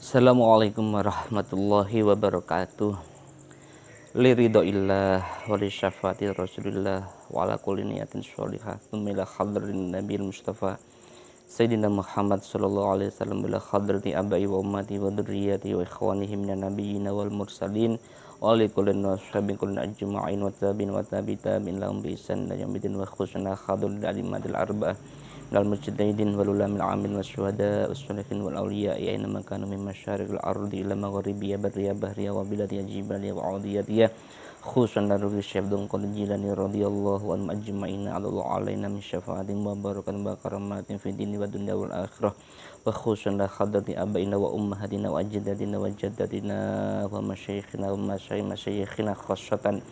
Assalamualaikum warahmatullahi wabarakatuh. Liridhoillah wa li syafaati Rasulillah wa ala kulli niyatin sholihah ila hadrin Nabil Mustafa Sayyidina Muhammad sallallahu alaihi wasallam ila hadrati abai wa ummati wa dzurriyyati wa ikhwanihi minan nabiyyina wal mursalin wa li kulli nasabin kullin ajma'in wa tabi'in wa tabi'in lahum bi ihsan ila yaumil wa khususna hadratil alimatil arba'ah wal mujtahidin wal ulamil amin wasyuhada wassalihin wal awliya aina makanu min masyariqil ardi ila maghribiya barriya bahriya wa biladi jibaliya wa audiyatiya khususan dari Syekh Abdul Qadir Jilani radhiyallahu anhu ajma'ina Allah alaina min syafaatin wa barakatin wa karamatin fid dini wa dunya wal akhirah wa khususan la hadrati abaina wa ummahatina wa ajdadina wa jaddatina wa masyayikhina wa masyayikhina khassatan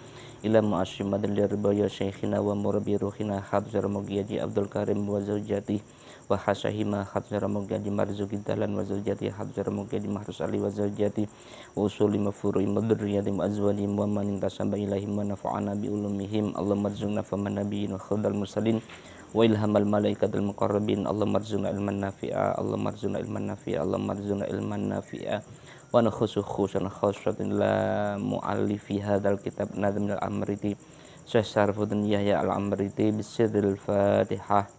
ila mu'asyim madalli ribaya syekhina wa murabbi ruhina hadzar mugiyaji Abdul Karim wa zaujati wa hasahima hadzar mugiyaji marzuki dalan wa zaujati hadzar mugiyaji mahrus ali wa zaujati wa usuli mafurui madriyati wa azwani wa manin tasamba ilahim wa nafa'ana bi ulumihim Allah marzuna faman nabiyyin wa khudal mursalin wa ilhamal malaikatul muqarrabin Allah marzuna ilman nafi'a Allah marzuna ilman nafi'a Allah marzuna ilman nafi'a wa nakhusu khusan khasratin la mu'allifi hadzal kitab nazm al-amriti Syekh Syarfuddin Yahya al-Amriti bisirril Fatihah.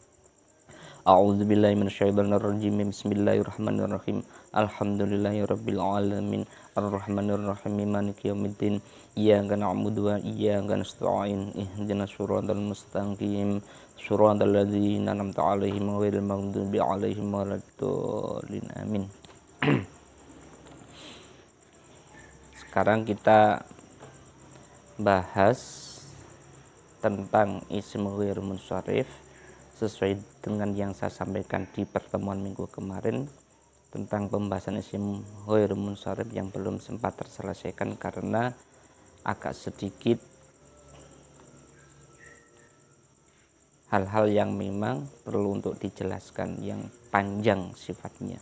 A'udzu billahi minasyaitonir rajim. Bismillahirrahmanirrahim. Alhamdulillahirabbil alamin. Arrahmanir rahim. Maliki yaumiddin. Iyyaka na'budu wa iyyaka nasta'in. Ihdinas siratal mustaqim. Siratal ladzina an'amta 'alaihim ghairil maghdubi 'alaihim waladdallin. Amin. Sekarang kita bahas tentang isim ghair munsharif sesuai dengan yang saya sampaikan di pertemuan minggu kemarin tentang pembahasan isim ghair munsharif yang belum sempat terselesaikan karena agak sedikit hal-hal yang memang perlu untuk dijelaskan yang panjang sifatnya.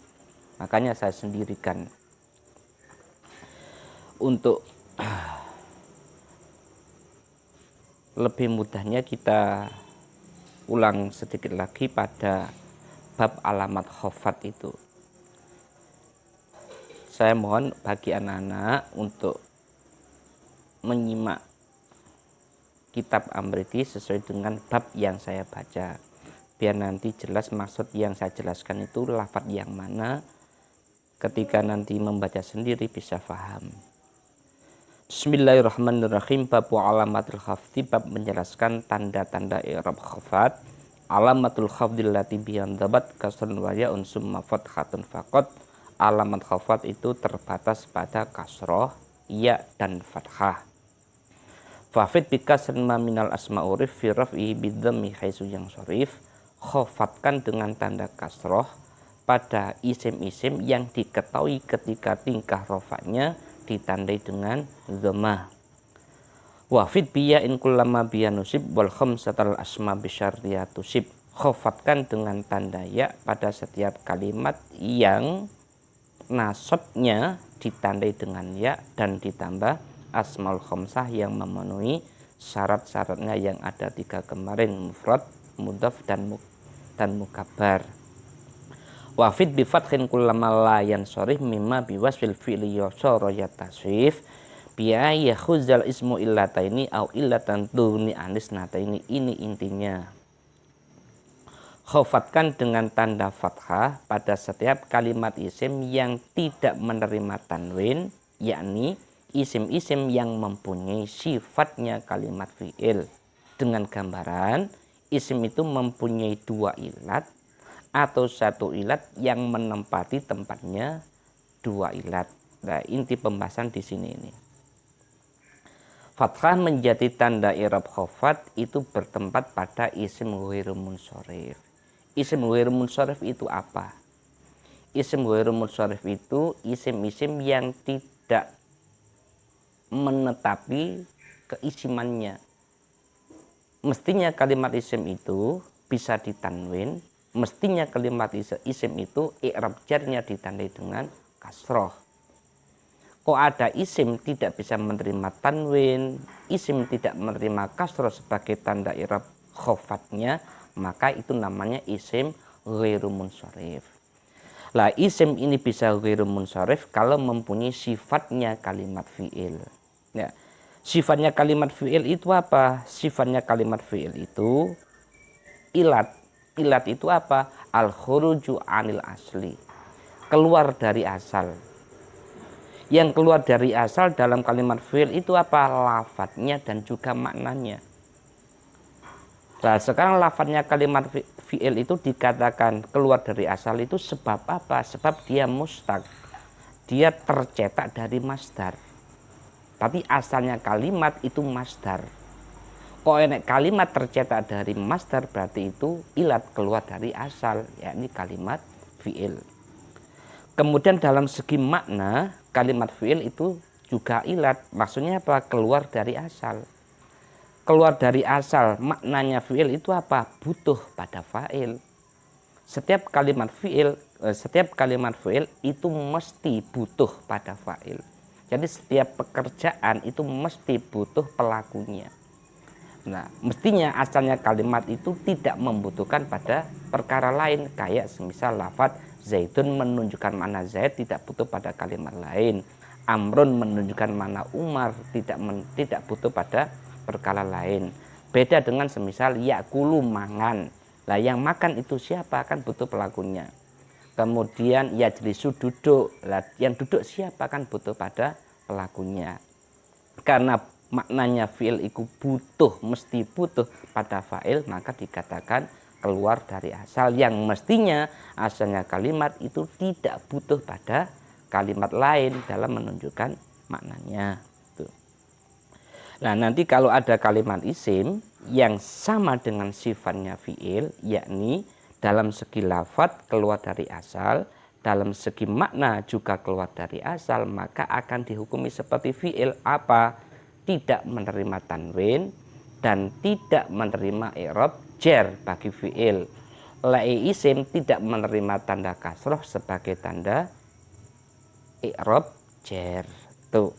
Makanya saya sendirikan untuk lebih mudahnya kita ulang sedikit lagi pada bab alamat khafat itu. Saya mohon bagi anak-anak untuk menyimak kitab Amriti sesuai dengan bab yang saya baca. Biar nanti jelas maksud yang saya jelaskan itu lafaz yang mana, ketika nanti membaca sendiri bisa paham. Bismillahirrahmanirrahim. Bab alamatul khafdi, bab menjelaskan tanda-tanda i'rab khafat. Alamatul khafdil lati bihan dabat kasrun wa ya'un summa fathatun faqat. Alamat khafat itu terbatas pada kasroh, ya dan fathah. Fafid bikasrin ma minal asma urif fi raf'i bidhammi haitsu yang sharif. Khafatkan dengan tanda kasroh pada isim-isim yang diketahui ketika tingkah rofaknya ditandai dengan dhammah. Wafid biya in kullama biya nusib wal khamsatal asma bisyartiyatusib. Khafatkan dengan tanda ya pada setiap kalimat yang nasabnya ditandai dengan ya dan ditambah asmaul khamsah yang memenuhi syarat-syaratnya yang ada 3 kemarin, mufrad, mudhaf dan mukabbar. Wafid bi fathin kullama la yansharif mimma biwasfil fi'li yusara yatasrif biya yakhuzal ismu illataini au illatan tuni anis nataini. Ini intinya. Khafatkan dengan tanda fathah pada setiap kalimat isim yang tidak menerima tanwin, yakni isim-isim yang mempunyai sifatnya kalimat fi'il. Dengan gambaran isim itu mempunyai 2 ilat atau 1 ilat yang menempati tempatnya 2 ilat. Nah, inti pembahasan di sini ini. Fathah menjadi tanda i'rab khafat itu bertempat pada isim ghair munsharif. Isim ghair munsharif itu apa? Isim ghair munsharif itu isim-isim yang tidak menetapi keisimannya. Mestinya kalimat isim itu bisa ditanwin. Mestinya kalimat isim itu i'rab jarnya ditandai dengan kasroh. Kok ada isim tidak bisa menerima tanwin, isim tidak menerima kasroh sebagai tanda i'rab khafatnya, maka itu namanya isim ghairu munsharif. Lah isim ini bisa ghairu munsharif kalau mempunyai sifatnya kalimat fi'il. Ya. Sifatnya kalimat fi'il itu apa? Sifatnya kalimat fi'il itu ilat. Ilat itu apa? Al khuruju anil asli. Keluar dari asal. Yang keluar dari asal dalam kalimat fi'il itu apa? Lafadznya dan juga maknanya. Nah, sekarang lafadznya kalimat fi'il itu dikatakan keluar dari asal itu sebab apa? Sebab dia mustaq. Dia tercetak dari masdar. Tapi asalnya kalimat itu masdar. Kok enek kalimat tercetak dari masdar berarti itu ilat keluar dari asal, yakni kalimat fi'il. Kemudian dalam segi makna kalimat fi'il itu juga ilat. Maksudnya apa? Keluar dari asal. Keluar dari asal maknanya fi'il itu apa? Butuh pada fa'il. Setiap kalimat fi'il itu mesti butuh pada fa'il. Jadi setiap pekerjaan itu mesti butuh pelakunya. Nah, mestinya asalnya kalimat itu tidak membutuhkan pada perkara lain, kayak semisal lafadz Zaidun menunjukkan makna Zaid tidak butuh pada kalimat lain. Amrun menunjukkan makna Umar tidak butuh pada perkara lain. Beda dengan semisal yakulu mangan. Lah yang makan itu siapa? Kan butuh pelakunya. Kemudian yajlisu duduk. Lah yang duduk siapa? Kan butuh pada pelakunya. Karena maknanya fi'il itu butuh, mesti butuh pada fa'il, maka dikatakan keluar dari asal, yang mestinya asalnya kalimat itu tidak butuh pada kalimat lain dalam menunjukkan maknanya. Nah, nanti kalau ada kalimat isim yang sama dengan sifatnya fi'il, yakni dalam segi lafadz keluar dari asal, dalam segi makna juga keluar dari asal, maka akan dihukumi seperti fi'il. Apa? Tidak menerima tanwin dan tidak menerima i'rab jar bagi fi'il. Lai isim tidak menerima tanda kasroh sebagai tanda i'rab jar. Tuh.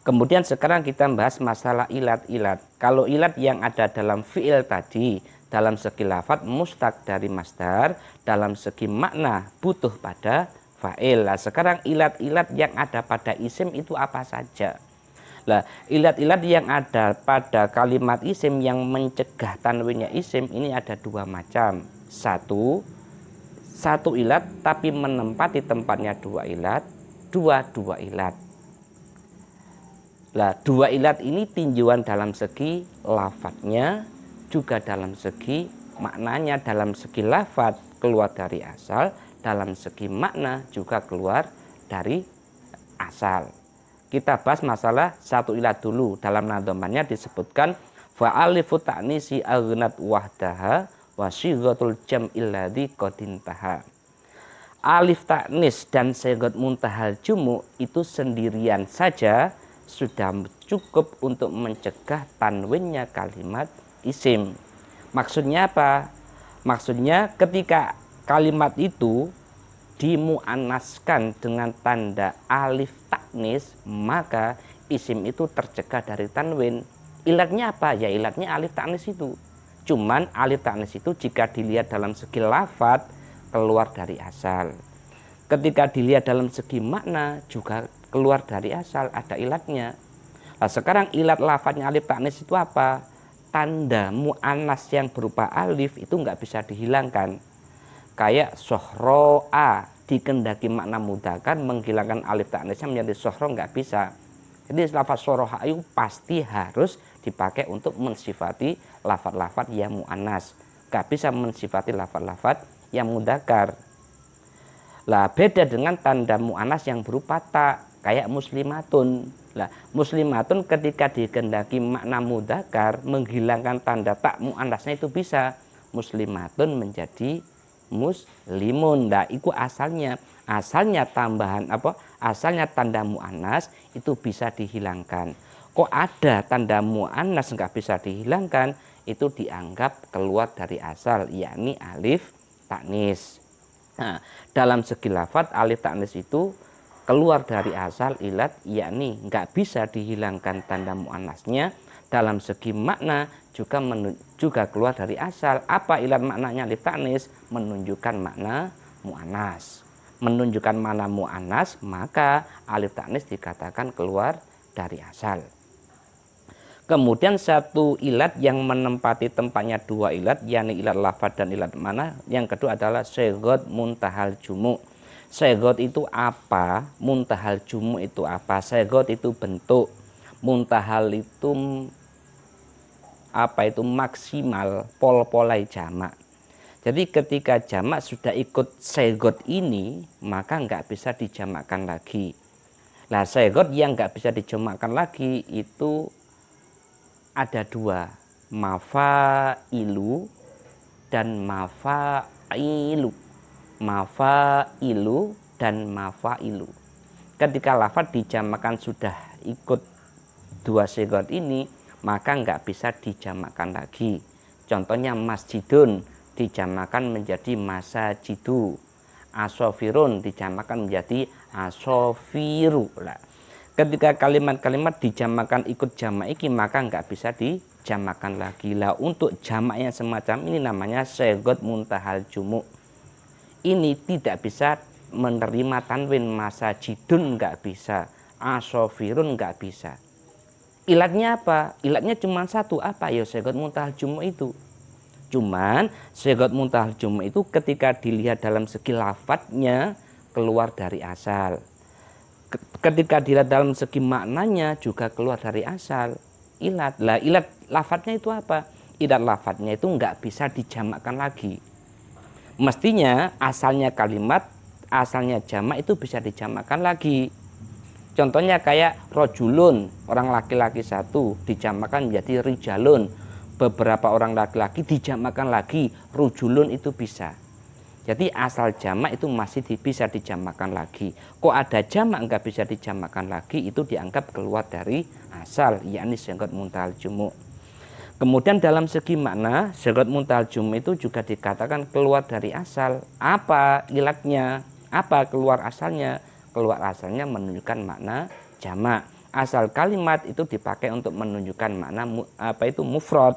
Kemudian sekarang kita bahas masalah ilat-ilat. Kalau ilat yang ada dalam fi'il tadi, dalam segi lafadz mustaq dari masdar, dalam segi makna butuh pada fa'il. Nah, sekarang ilat-ilat yang ada pada isim itu apa saja? Nah, ilat-ilat yang ada pada kalimat isim yang mencegah tanwinnya isim ini ada dua macam. Satu ilat tapi menempati tempatnya dua ilat, dua ilat. Nah, dua ilat ini tinjauan dalam segi lafadznya, juga dalam segi maknanya. Dalam segi lafadz keluar dari asal, dalam segi makna juga keluar dari asal. Kita bahas masalah satu ilat dulu. Dalam nadhamannya disebutkan fa'alifu ta'nisi aghnat wahdaha wa sighatul jam'il ladzi qad intaha. Alif ta'nis dan sighat muntahal jumu itu sendirian saja sudah cukup untuk mencegah tanwinnya kalimat isim. Maksudnya apa? Maksudnya ketika kalimat itu dimuannaskan dengan tanda alif taknis, maka isim itu tercegah dari tanwin. Ilatnya apa? Ya ilatnya alif taknis itu. Cuman alif taknis itu jika dilihat dalam segi lafadz keluar dari asal. Ketika dilihat dalam segi makna juga keluar dari asal, ada ilatnya. Nah, sekarang ilat lafadznya alif taknis itu apa? Tanda mu'annas yang berupa alif itu nggak bisa dihilangkan. Kayak sohro'a, dikendaki makna mudzakkar menghilangkan alif taknisnya menjadi sohro nggak bisa. Jadi lafadz sohro'a itu pasti harus dipakai untuk mensifati lafadz-lafadz yang mu'annas. Nggak bisa mensifati lafadz-lafadz yang mudzakkar. Lah beda dengan tanda mu'annas yang berupa ta, kayak muslimatun. Lah muslimatun ketika dikehendaki makna mudzakkar menghilangkan tanda tak mu'annasnya itu bisa. Muslimatun menjadi muslimun. Nah itu asalnya tambahan apa? Asalnya tanda mu'annas itu bisa dihilangkan. Kok ada tanda mu'annas nggak bisa dihilangkan? Itu dianggap keluar dari asal, yakni alif taknis. Nah, dalam segi lafadz alif taknis itu keluar dari asal ilat, yakni nggak bisa dihilangkan tanda muannasnya. Dalam segi makna juga keluar dari asal. Apa ilat maknanya alif taknis? Menunjukkan makna mu'annas. Menunjukkan makna mu'annas, maka alif ta'nis dikatakan keluar dari asal. Kemudian satu ilat yang menempati tempatnya dua ilat, yakni ilat lafad dan ilat mana. Yang kedua adalah segot muntahal jumu. Segot itu apa? Muntahal jumu itu apa? Segot itu bentuk, muntahal itu apa? Itu maksimal, pol-polai jamak. Jadi ketika jamak sudah ikut segot ini, maka nggak bisa dijamakkan lagi. Nah, segot yang nggak bisa dijamakkan lagi itu ada dua, mafailu dan mafailu. Mafailu dan mafailu. Ketika lafaz dijamakkan sudah ikut dua segot ini, maka nggak bisa dijamakkan lagi. Contohnya masjidun dijamakkan menjadi masajidu. Asofirun dijamakkan menjadi asofiru. Ketika kalimat-kalimat dijamakkan ikut jamak iki, maka nggak bisa dijamakkan lagi. Lah untuk jamak yang semacam ini namanya segot muntahal jumu. Ini tidak bisa menerima tanwin, masajidun nggak bisa, asofirun nggak bisa. Ilatnya apa? Ilatnya cuma satu, apa ya? Segot muntahal jumu itu. Cuman segot muntahal jumu itu ketika dilihat dalam segi lafadznya keluar dari asal. Ketika dilihat dalam segi maknanya juga keluar dari asal. Ilat. Lah ilat lafadznya itu apa? Ilat lafadznya itu nggak bisa dijamakkan lagi. Mestinya asalnya kalimat, asalnya jamak itu bisa dijamakkan lagi. Contohnya kayak rojulun, orang laki-laki satu dijamakkan menjadi rijalun. Beberapa orang laki-laki dijamakkan lagi, rujulun itu bisa. Jadi asal jamak itu masih bisa dijamakkan lagi. Kok ada jamak nggak bisa dijamakkan lagi, itu dianggap keluar dari asal, yakni segot muntahal jumu. Kemudian dalam segi makna, segot muntahal jumu itu juga dikatakan keluar dari asal. Apa ilatnya? Apa keluar asalnya? Keluar asalnya menunjukkan makna jamak. Asal kalimat itu dipakai untuk menunjukkan makna mufrad.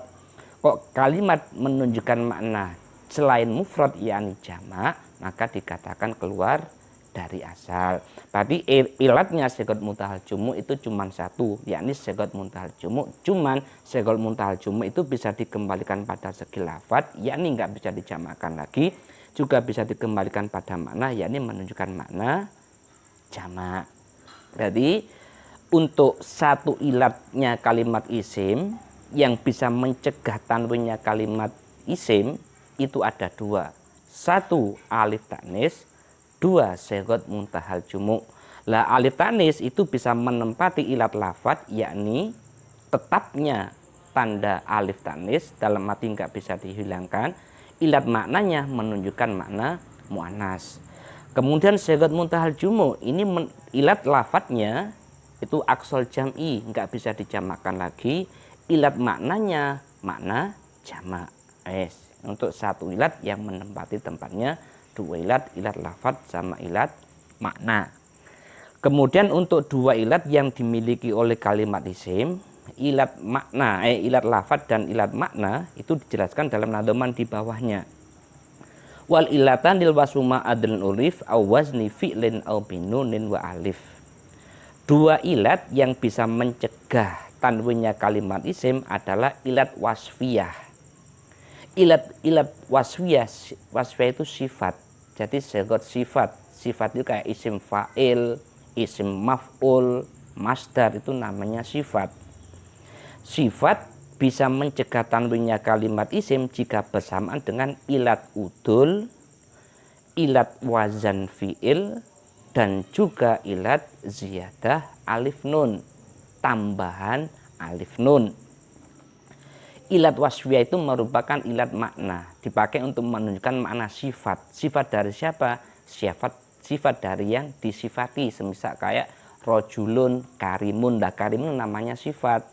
Kok kalimat menunjukkan makna selain mufrad yakni jamak, maka dikatakan keluar dari asal. Berarti ilatnya segot muntahal jumu itu cuma satu, yakni segot muntahal jumu. Cuman segot muntahal jumu itu bisa dikembalikan pada segi lafadz, yakni nggak bisa dijamakkan lagi. Juga bisa dikembalikan pada makna, yakni menunjukkan makna jamak. Berarti untuk satu ilatnya kalimat isim yang bisa mencegah tanwinnya kalimat isim itu ada dua. Satu alif ta'nis, dua segot muntahal jumu. Lah alif ta'nis itu bisa menempati ilat lafadz, yakni tetapnya tanda alif ta'nis dalam arti nggak bisa dihilangkan. Ilat maknanya menunjukkan makna mu'annas. Kemudian segot muntahal jumu ini ilat lafadznya itu aksol jam'i, nggak bisa dijamakkan lagi. Ilat maknanya makna jamak. Untuk satu ilat yang menempati tempatnya dua ilat, ilat lafadz sama ilat makna. Kemudian untuk dua ilat yang dimiliki oleh kalimat isim, ilat makna, ilat lafadz dan ilat makna itu dijelaskan dalam nadhaman di bawahnya. Wal ilatan lil wasuma adlun ulif aw wazni fi'lin aw binunin wa alif. Dua ilat yang bisa mencegah tanwinnya kalimat isim adalah ilat wasfiyah. Ilat wasfiyah itu sifat. Jadi segot sifat. Sifat itu kayak isim fa'il, isim maf'ul, masdar, itu namanya sifat. Sifat bisa mencegah tanwinnya kalimat isim jika bersamaan dengan ilat udul, ilat wazan fi'il, dan juga ilat ziyadah alif nun, tambahan alif nun. Ilat wasfiyah itu merupakan ilat makna, dipakai untuk menunjukkan makna sifat. Sifat dari siapa? Sifat dari yang disifati. Semisal kayak rojulun karimun, lah karimun namanya sifat.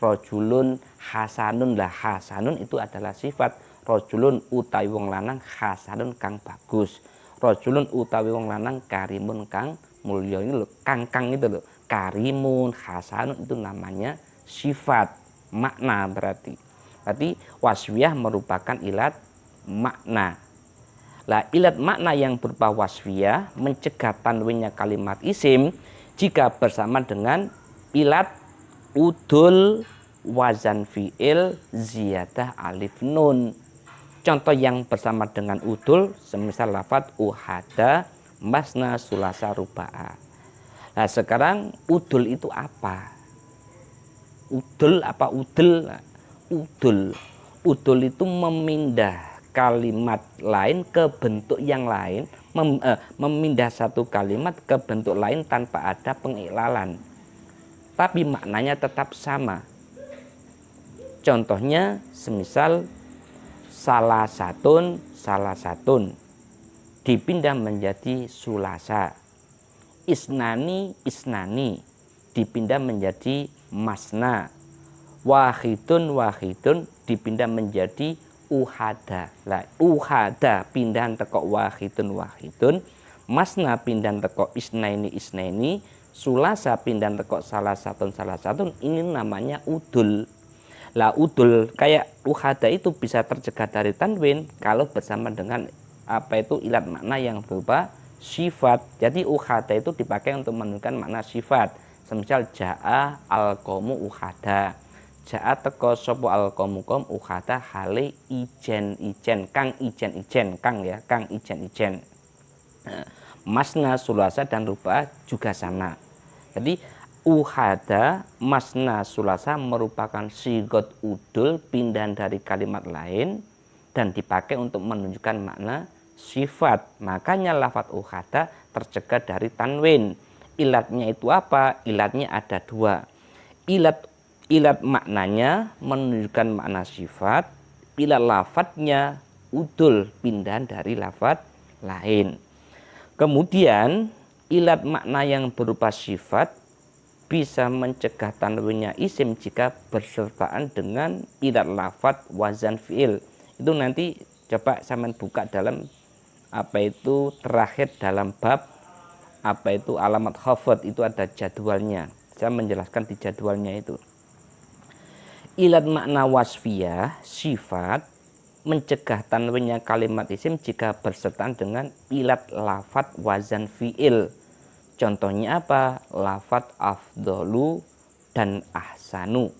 Rojulun hasanun, lah hasanun itu adalah sifat. Rojulun utawi wong lanang hasanun kang bagus. Rojulun utawi wong lanang karimun kang mulya, ini loh, kang itu loh. Karimun, hasanun itu namanya sifat, makna berarti. Berarti wasfiyah merupakan ilat makna. Lah ilat makna yang berupa wasfiyah mencegah tanwinnya kalimat isim jika bersama dengan ilat udul wazan fi'il ziyadah alif nun. Contoh yang bersama dengan udul semisal lafadz uhada, masna, sulasa, ruba'a. Nah sekarang udul itu apa? Udul apa udul? Nah, udul itu memindah kalimat lain ke bentuk yang lain, memindah satu kalimat ke bentuk lain tanpa ada pengiklalan, tapi maknanya tetap sama. Contohnya semisal salah satun dipindah menjadi sulasa, isnani dipindah menjadi masna, wahidun dipindah menjadi uhada. Lah uhada pindahan teko wahidun, masna pindahan teko isnaini, sulasa pindahan teko salah satun, ini namanya udul. Lah udul kayak uhada itu bisa tercegah dari tanwin kalau bersama dengan apa itu ilat makna yang berupa sifat. Jadi uhada itu dipakai untuk menunjukkan makna sifat. Semisal ja'a al-qomu uhada, ja'a teko sopo al-qomu kom uhada hale ijen kang ijen. Masna, sulasa dan ruba juga sama. Jadi uhada, masna, sulasa merupakan sigot udul pindahan dari kalimat lain dan dipakai untuk menunjukkan makna sifat. Makanya lafadz uhada tercegah dari tanwin. Ilatnya itu apa? Ilatnya ada dua. Ilat maknanya menunjukkan makna sifat. Ilat lafadznya udul pindahan dari lafadz lain. Kemudian ilat makna yang berupa sifat bisa mencegah tanwinnya isim jika bersertaan dengan ilat lafadz wazan fi'il. Itu nanti coba sampean buka dalam apa itu terakhir dalam bab apa itu alamat khafad, itu ada jadwalnya. Saya menjelaskan di jadwalnya itu. Ilat makna wasfiyah sifat mencegah tanwinnya kalimat isim jika bersertaan dengan ilat lafadz wazan fi'il. Contohnya apa? Lafadz afdolu dan ahsanu.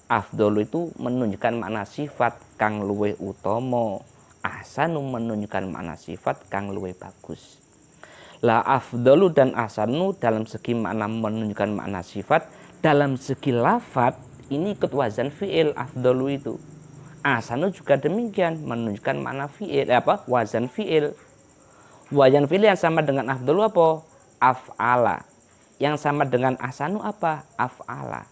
Afdolu itu menunjukkan makna sifat kang luwih utomo. Ahsanu menunjukkan makna sifat kang luwih bagus. Lah afdolu dan ahsanu dalam segi makna menunjukkan makna sifat, dalam segi lafadz ini ikut wazan fi'il. Afdolu itu, ahsanu juga demikian menunjukkan makna fi'il, wazan fi'il. Wazan fi'il yang sama dengan afdolu apa? Af'ala. Yang sama dengan ahsanu apa? Af'ala.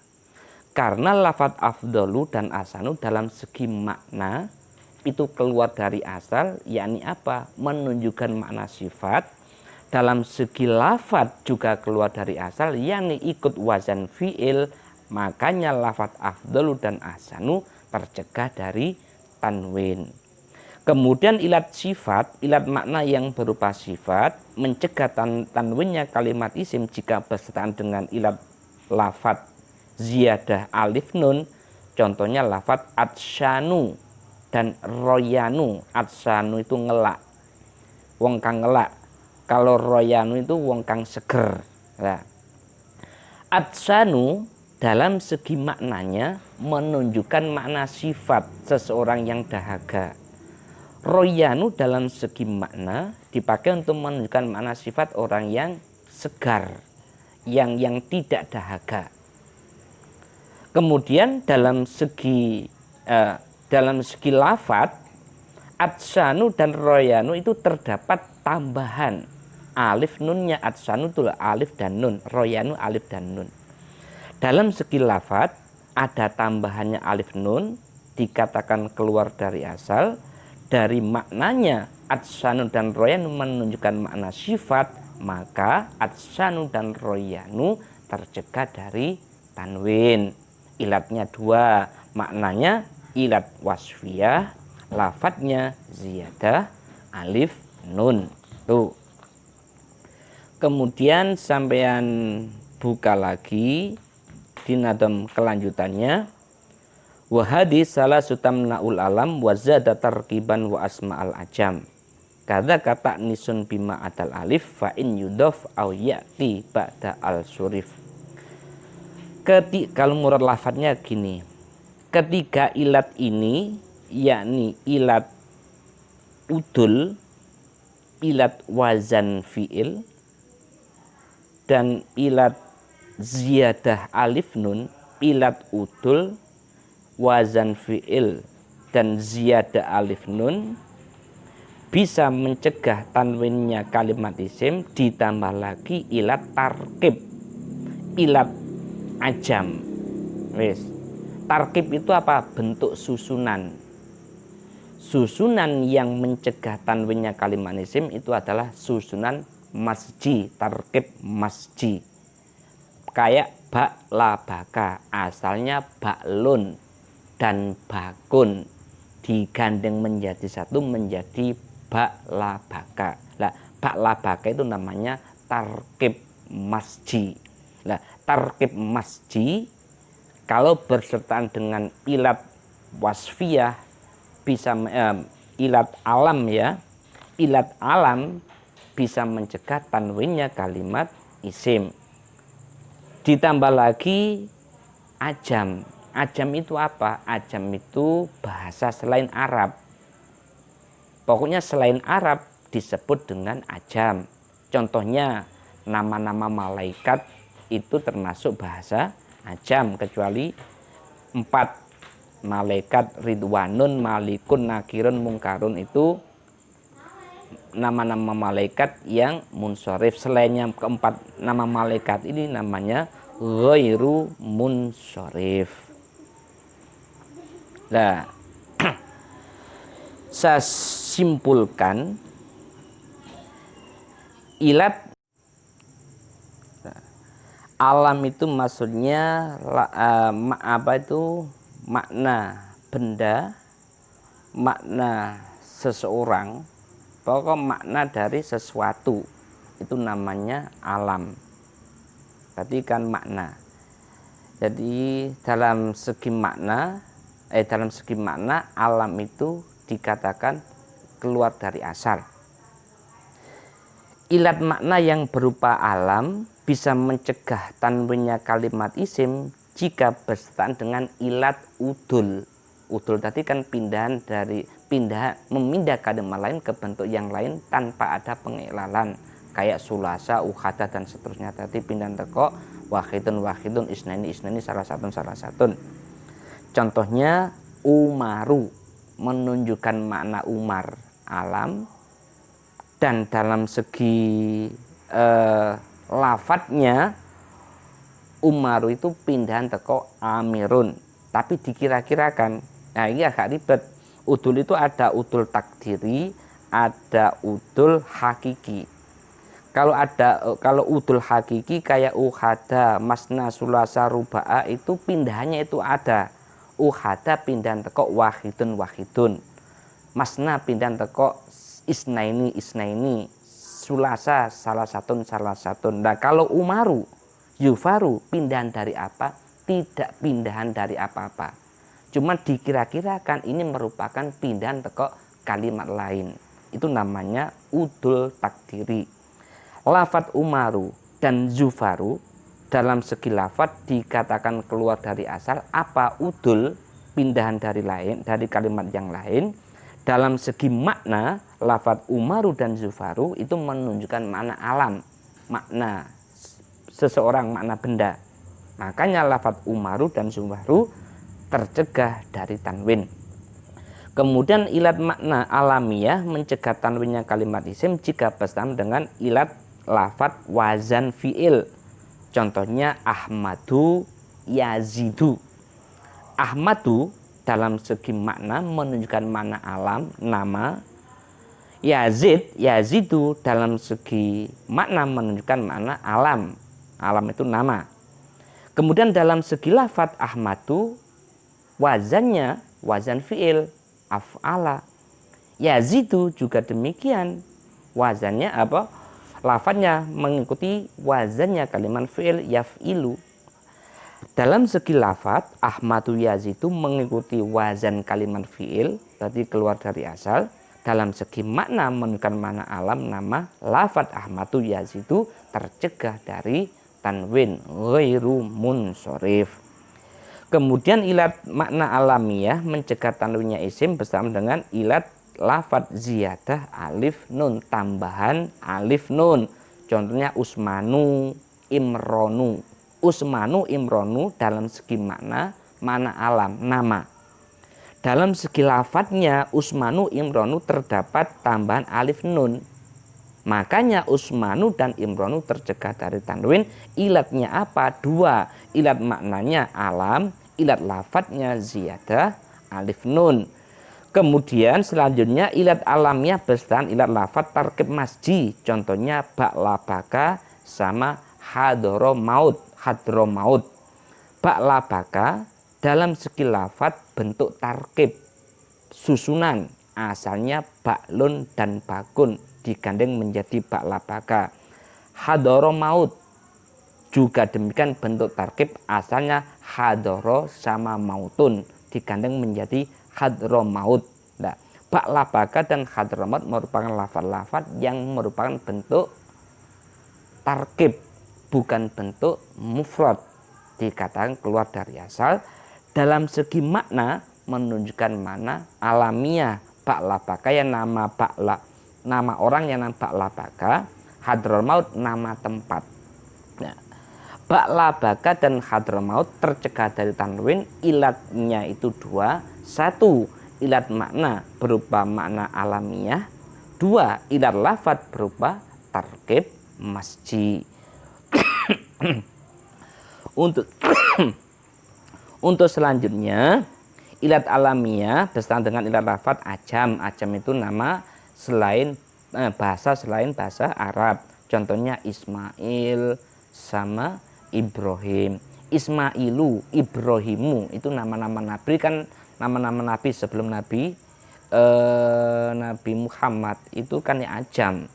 Karena lafadz afdolu dan ahsanu dalam segi makna itu keluar dari asal, yakni apa? Menunjukkan makna sifat. Dalam segi lafadz juga keluar dari asal, yakni ikut wazan fi'il. Makanya lafadz afdolu dan ahsanu tercegah dari tanwin. Kemudian ilat sifat, ilat makna yang berupa sifat mencegah tanwinnya kalimat isim jika bersertaan dengan ilat lafadz ziyadah alif nun. Contohnya lafadz atsyanu dan royanu. Atsyanu itu ngelak, wong kang ngelak. Kalau royanu itu wong kang seger. Nah, atsyanu dalam segi maknanya menunjukkan makna sifat seseorang yang dahaga. Royanu dalam segi makna dipakai untuk menunjukkan makna sifat orang yang segar, yang tidak dahaga. Kemudian dalam segi lafadz atsyanu dan royanu itu terdapat tambahan alif nunnya. Atsyanu itu alif dan nun, royanu alif dan nun. Dalam segi lafadz ada tambahannya alif nun, dikatakan keluar dari asal. Dari maknanya atsyanu dan royanu menunjukkan makna sifat, maka atsyanu dan royanu tercegah dari tanwin. Ilatnya dua, maknanya ilat wasfiyah, lafadznya ziyadah alif nun. Tuh. Kemudian sampean buka lagi di nadam kelanjutannya. Wahadi salah sutamnaul alam wa zada tarkiban wa asma'al ajam. Kada kata nisun bima adal alif fa in yudof au ya'ti ba'da al surif. Kalau murad lafadznya gini, ketiga ilat ini yakni ilat udul, ilat wazan fi'il, dan ilat ziyadah alif nun, ilat udul, wazan fi'il, dan ziyadah alif nun bisa mencegah tanwinnya kalimat isim, ditambah lagi ilat tarkib, ilat ajam. Wes. Tarkib itu apa? Bentuk susunan. Susunan yang mencegah tanwinnya kalimat isim itu adalah susunan masji, tarkib masji. Kayak bak la baka, asalnya baklun dan bakun digandeng menjadi satu menjadi bak la baka. Lah, bak la baka itu namanya tarkib masji. Lah, tarkib masji kalau bersertaan dengan ilat wasfiyah bisa ilat alam ya. Ilat alam bisa mencegah tanwinnya kalimat isim. Ditambah lagi ajam. Ajam itu apa? Ajam itu bahasa selain Arab. Pokoknya selain Arab disebut dengan ajam. Contohnya nama-nama malaikat itu termasuk bahasa ajam, kecuali 4 malaikat Ridwanun, Malikun, Nakirun, Mungkarun itu nama-nama malaikat yang munsharif. Selainnya keempat nama malaikat ini namanya ghairu munsharif. Nah, saya simpulkan ilat alam itu maksudnya apa itu makna benda, makna seseorang, pokok makna dari sesuatu itu namanya alam. Tadi kan makna. Jadi dalam segi makna alam itu dikatakan keluar dari asal. Ilat makna yang berupa alam bisa mencegah tanwinnya kalimat isim jika bersertaan dengan ilat udul. Udul tadi kan memindah kalimat lain ke bentuk yang lain tanpa ada pengiklalan, kayak sulasa, ukhada dan seterusnya tadi pindahan teko wahidun isnaini salah satu. Contohnya umaru menunjukkan makna Umar alam, dan dalam segi lafadznya umaru itu pindahan teko amirun, tapi dikira-kirakan. Nah, ini agak ribet. Udul itu ada udul takdiri, ada udul hakiki. Kalau udul hakiki kayak uhada, masna, sulasa, ruba'a itu pindahannya itu ada. Uhada pindahan teko wahidun, masna pindahan teko isnaini, sulasa salah satu. Nah, kalau umaru yufaru pindahan dari apa? Tidak pindahan dari apa-apa, cuma dikira-kirakan ini merupakan pindahan teko kalimat lain. Itu namanya udul takdiri. Lafadz umaru dan zufaru dalam segi lafadz dikatakan keluar dari asal apa? Udul, pindahan dari kalimat yang lain. Dalam segi makna, lafadz umaru dan zufaru itu menunjukkan makna alam, makna seseorang, makna benda. Makanya lafadz umaru dan zufaru tercegah dari tanwin. Kemudian ilat makna alamiah mencegah tanwinnya kalimat isim jika bersama dengan ilat lafadz wazan fi'il. Contohnya Ahmadu, Yazidu. Ahmadu dalam segi makna menunjukkan makna alam, nama. Yazidu dalam segi makna menunjukkan makna alam. Alam itu nama. Kemudian dalam segi lafadz Ahmadu, wazannya wazan fi'il, af'ala. Yazidu juga demikian. Wazannya apa? Lafadznya mengikuti wazannya kalimat fi'il, yaf'ilu. Dalam segi lafadz Ahmadu Yazidu mengikuti wazan kalimat fi'il, tadi keluar dari asal. dalam segi makna menunjukkan makna alam, nama lafadz Ahmadu Yazidu tercegah dari tanwin ghairu munsorif. Kemudian ilat makna alamiah mencegah tanwinnya isim bersama dengan ilat lafadz ziyadah alif nun, tambahan alif nun. Contohnya Usmanu, Imronu. Usmanu, Imronu dalam segi makna alam, nama. Dalam segi lafadznya Usmanu, Imronu terdapat tambahan alif nun. Makanya Usmanu dan Imronu tercegah dari tanwin. Ilatnya apa? Dua. Ilat maknanya alam, ilat lafadznya ziyadah alif nun. Kemudian selanjutnya ilat alamiah bersama ilat lafadz tarkib masji. Contohnya ba'labaka sama hadromaut. Ba'labaka dalam segi lafadz bentuk tarkib susunan, asalnya ba'lun dan bakun digandeng menjadi ba'labaka. Hadromaut juga demikian bentuk tarkib, asalnya hadoro sama mautun digandeng menjadi hadromaut. Nah, ba'labaka dan hadromaut merupakan lafadz-lafadz yang merupakan bentuk tarkib, bukan bentuk mufrad, dikatakan keluar dari asal. Dalam segi makna menunjukkan mana alamiah. Ba'labaka yang nama orang yang nama ba'labaka, hadromaut nama tempat. Nah, ba'labaka dan hadromaut tercegah dari tanwin. Ilatnya itu dua. Satu, ilat makna berupa makna alamiah. Dua, ilat lafadz berupa tarkib masji. Untuk selanjutnya ilat alamiah bersama dengan ilat lafadz ajam. Ajam itu nama selain bahasa selain bahasa Arab. Contohnya Ismail sama Ibrahim. Ismailu, Ibrahimu itu nama-nama nabi, kan nama-nama nabi sebelum Nabi Muhammad itu kan ya ajam.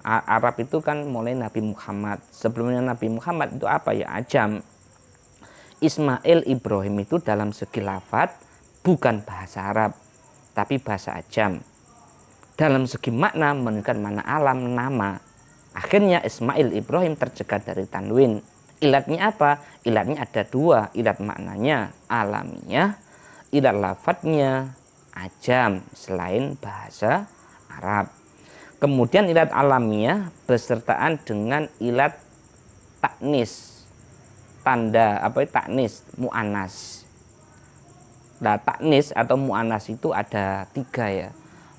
Arab itu kan mulai Nabi Muhammad. Sebelumnya Nabi Muhammad itu apa ya, ajam. Ismail, Ibrahim itu dalam segi lafadz bukan bahasa Arab tapi bahasa ajam. Dalam segi makna menunjukkan makna alam, nama. Akhirnya Ismail, Ibrahim tercegah dari tanwin. Ilatnya apa? Ilatnya ada dua. Ilat maknanya alamiah, ilat lafadznya ajam selain bahasa Arab. Kemudian ilat alamiah besertaan dengan ilat taknis, tanda taknis mu'anas. Nah, taknis atau mu'anas itu ada tiga ya.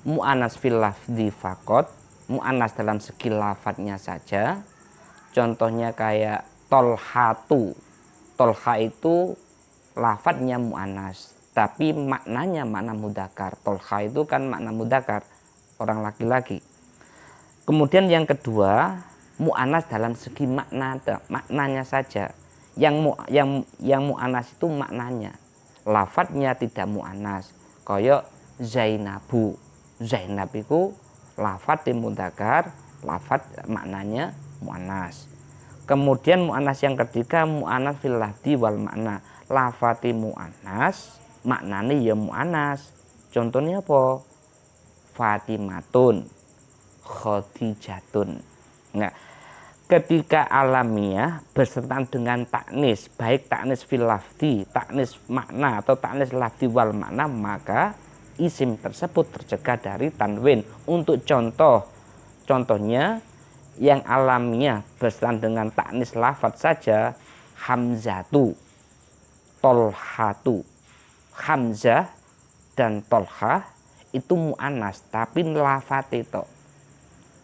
Mu'anas fil lafzi faqat, mu'anas dalam segi lafadznya saja. Contohnya kayak tolhatu. Tolha itu lafadznya mu'anas, tapi maknanya makna mudzakkar. Tolha itu kan makna mudzakkar, orang laki-laki. Kemudian yang kedua, mu'anas dalam segi maknanya saja. Yang mu'anas itu maknanya, lafadznya tidak mu'anas. Kayak Zainabu. Zainab itu lafadz mudzakkar, lafadz maknanya mu'anas. Kemudian mu'anas yang ketiga, mu'anas fil lafzi wal makna. Lafadz mu'anas, maknanya ya mu'anas. Contohnya apa? Fatimatun, Khadijatun. Nah, ketika alamiah berserta dengan taknis, baik taknis fil lafzi, taknis makna atau taknis lafzi wal makna, maka isim tersebut tercegah dari tanwin. Untuk contohnya yang alamiah berserta dengan taknis lafadz saja, Hamzatu, Tolhatu. Hamzah dan Tolhah itu mu'anas tapi lafadz itu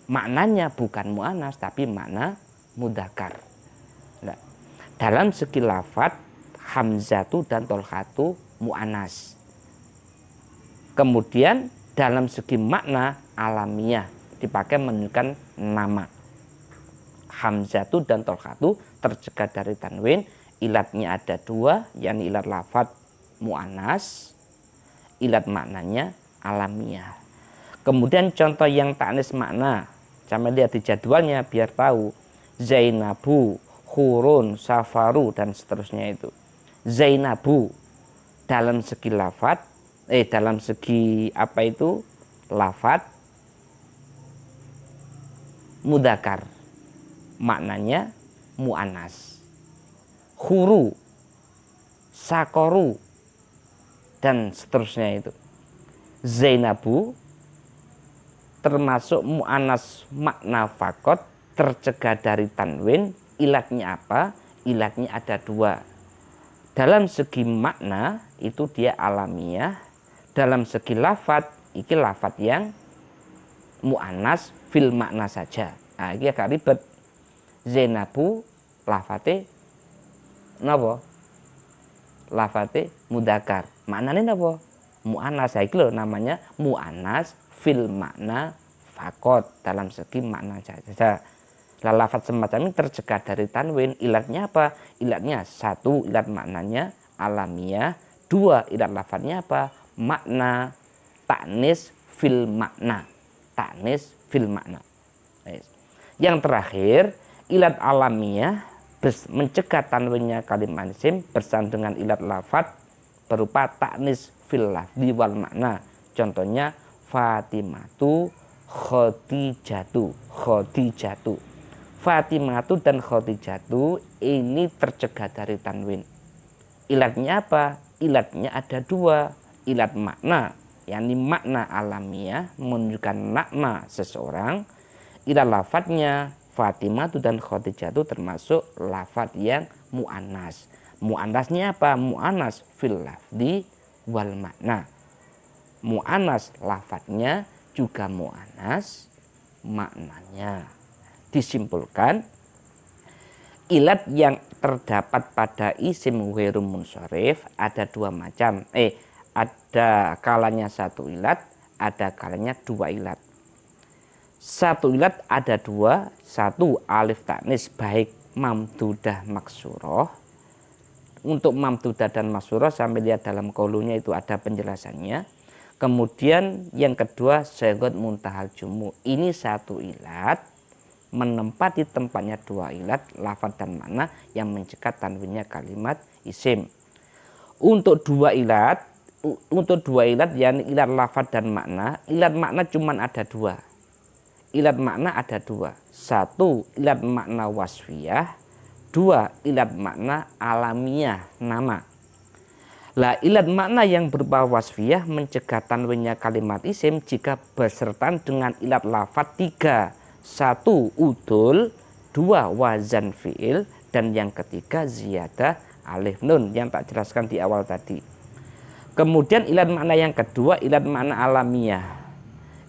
maknanya bukan mu'anas tapi makna mudzakkar. Nah, dalam segi lafadz Hamzatu dan Tolhatu mu'anas. Kemudian dalam segi makna alamiah dipakai menunjukkan nama. Hamzatu dan Tolhatu tercegah dari tanwin. Ilatnya ada dua, yakni ilat lafadz mu'anas, ilat maknanya alamiah. Kemudian contoh yang taknis makna, sama lihat di jadwalnya biar tahu. Zainabu, Hurun, Safaru dan seterusnya itu. Zainabu dalam segi lafadz dalam segi lafat mudzakkar, maknanya muannas. Khuru, sakoru, dan seterusnya itu. Zainabu termasuk mu'anas makna fakot, tercegah dari tanwin. Ilatnya apa? Ilatnya ada dua. Dalam segi makna itu dia alamiah. Dalam segi lafat, iki lafat yang mu'anas fil makna saja. Nah, ini agak ribet. Zainabu lafate napa? Lafate mudzakkar. Maknanya napa? Mu'anas. Iki lho namanya mu'anas fil makna fakot, dalam segi makna saja. Lafat semacam ini tercegah dari tanwin. Ilatnya apa? Ilatnya satu, ilat maknanya alamiah. Dua, ilat lafadznya apa? Makna taknis fil makna. Taknis fil makna. Yang terakhir, ilat alamiah mencegah tanwinnya kalimat isim bersama dengan ilat lafadz berupa taknis fil lafzi wal makna. Contohnya Fatimatu, Khadijatu, Khadijatu. Fatimatu dan Khadijatu ini tercegah dari tanwin. Ilatnya apa? Ilatnya ada dua. Ilat makna, yakni makna alamiah menunjukkan nama seseorang. Ilat lafadznya Fatimatu dan Khadijatu termasuk lafadz yang mu'annas. Mu'annasnya apa? Mu'annas fil lafzi wal makna. Mu'annas lafadznya juga mu'annas maknanya. Disimpulkan, ilat yang terdapat pada isim ghairu munsharif ada dua macam. Ada kalanya satu ilat, ada kalanya dua ilat. Satu ilat ada dua. Satu, alif taknis baik mamdudah maksuroh. Untuk mamdudah dan maksuroh sampai lihat dalam qaulunya itu ada penjelasannya. Kemudian yang kedua syaghad muntahal jumu. Ini satu ilat menempati tempatnya dua ilat lafadz dan makna yang mencegah tanwinnya kalimat isim. Untuk dua ilat yakni ilat lafadz dan makna. Ilat makna cuma ada dua. Ilat makna ada dua. Satu, ilat makna wasfiyah. Dua, ilat makna alamiah, nama. Lah, ilat makna yang berupa wasfiyah mencegah tanwinnya kalimat isim jika berserta dengan ilat lafadz tiga. Satu, udul. Dua, wazan fi'il. Dan yang ketiga, ziyadah alif nun yang tak jelaskan di awal tadi. Kemudian ilat makna yang kedua, ilat makna alamiah.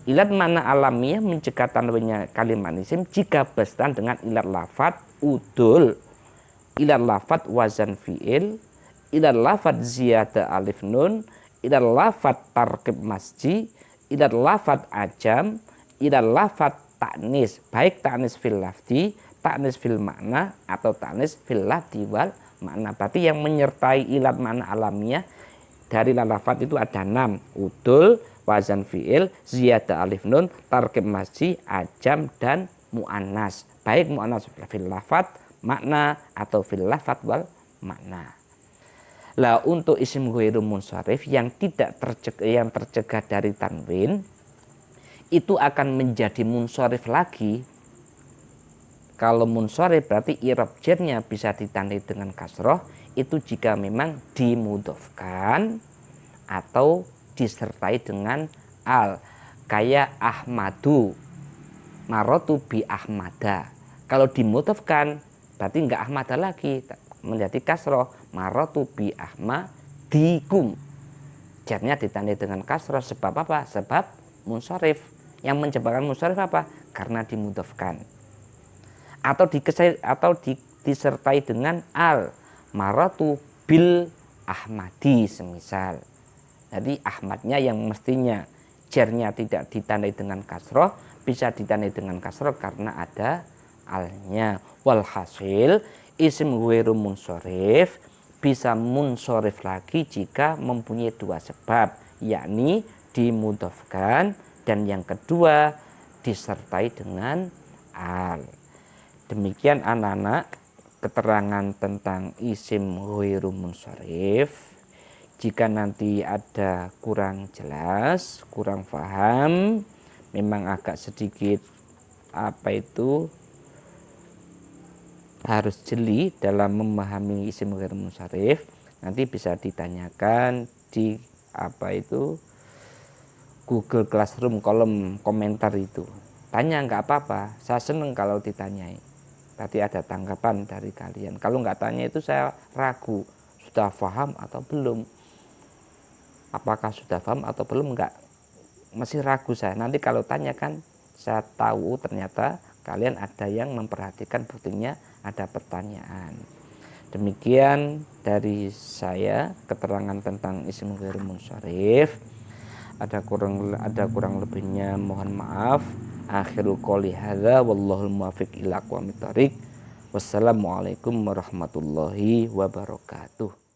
Ilat makna alamiah mencegah tanwinnya kalimat isim jika berserta dengan ilat lafadz udul, ilat lafadz wazan fi'il, ilat lafadz ziyadah alif nun, ilat lafadz tarkib masji, ilat lafadz ajam, ilat lafadz taknis, baik taknis fil lafzi, taknis fil makna, atau taknis fil lafzi wal makna. Berarti yang menyertai ilat makna alamiah dari lafadz itu ada 6. Udul, wazan fi'il, ziyadah alif nun, tarkib masji, ajam, dan mu'annas. Baik mu'annas fil lafadz, makna, atau fil lafadz wal makna. Lah, untuk isim ghairu munsharif yang tercegah dari tanwin itu akan menjadi munsharif lagi. Kalau munsharif berarti i'rab jarnya bisa ditandai dengan kasroh itu jika memang dimudhofkan atau disertai dengan al. Kayak Ahmadu, marotu bi Ahmada. Kalau dimudhofkan berarti enggak Ahmada lagi, menjadi kasroh, marotu bi Ahmadikum. Jarnya ditandai dengan kasroh sebab apa? Sebab munsharif. Yang menyebabkan munsharif apa? Karena dimudhofkan. Atau disertai dengan al, maratu bil Ahmadi semisal. Jadi Ahmadnya yang mestinya jarnya tidak ditandai dengan kasroh bisa ditandai dengan kasroh karena ada alnya. Walhasil isim ghairu munsharif bisa munsharif lagi jika mempunyai dua sebab, yakni dimudhofkan dan yang kedua disertai dengan al. Demikian anak-anak keterangan tentang isim ghairu munsharif. Jika nanti ada kurang jelas, kurang paham, memang agak sedikit harus jeli dalam memahami isim ghair munsharif, nanti bisa ditanyakan di Google Classroom kolom komentar itu. Tanya nggak apa-apa, saya seneng kalau ditanyai. Tadi ada tanggapan dari kalian. Kalau nggak tanya itu saya ragu, sudah paham atau belum. Apakah sudah paham atau belum, enggak, masih ragu saya. Nanti kalau tanyakan saya tahu ternyata kalian ada yang memperhatikan, buktinya ada pertanyaan. Demikian dari saya keterangan tentang isim ghair munsharif. Ada kurang lebihnya mohon maaf. Akhirul qouli hadza wallahul muwaffiq ila aqwamit thoriq. Wassalamualaikum warahmatullahi wabarakatuh.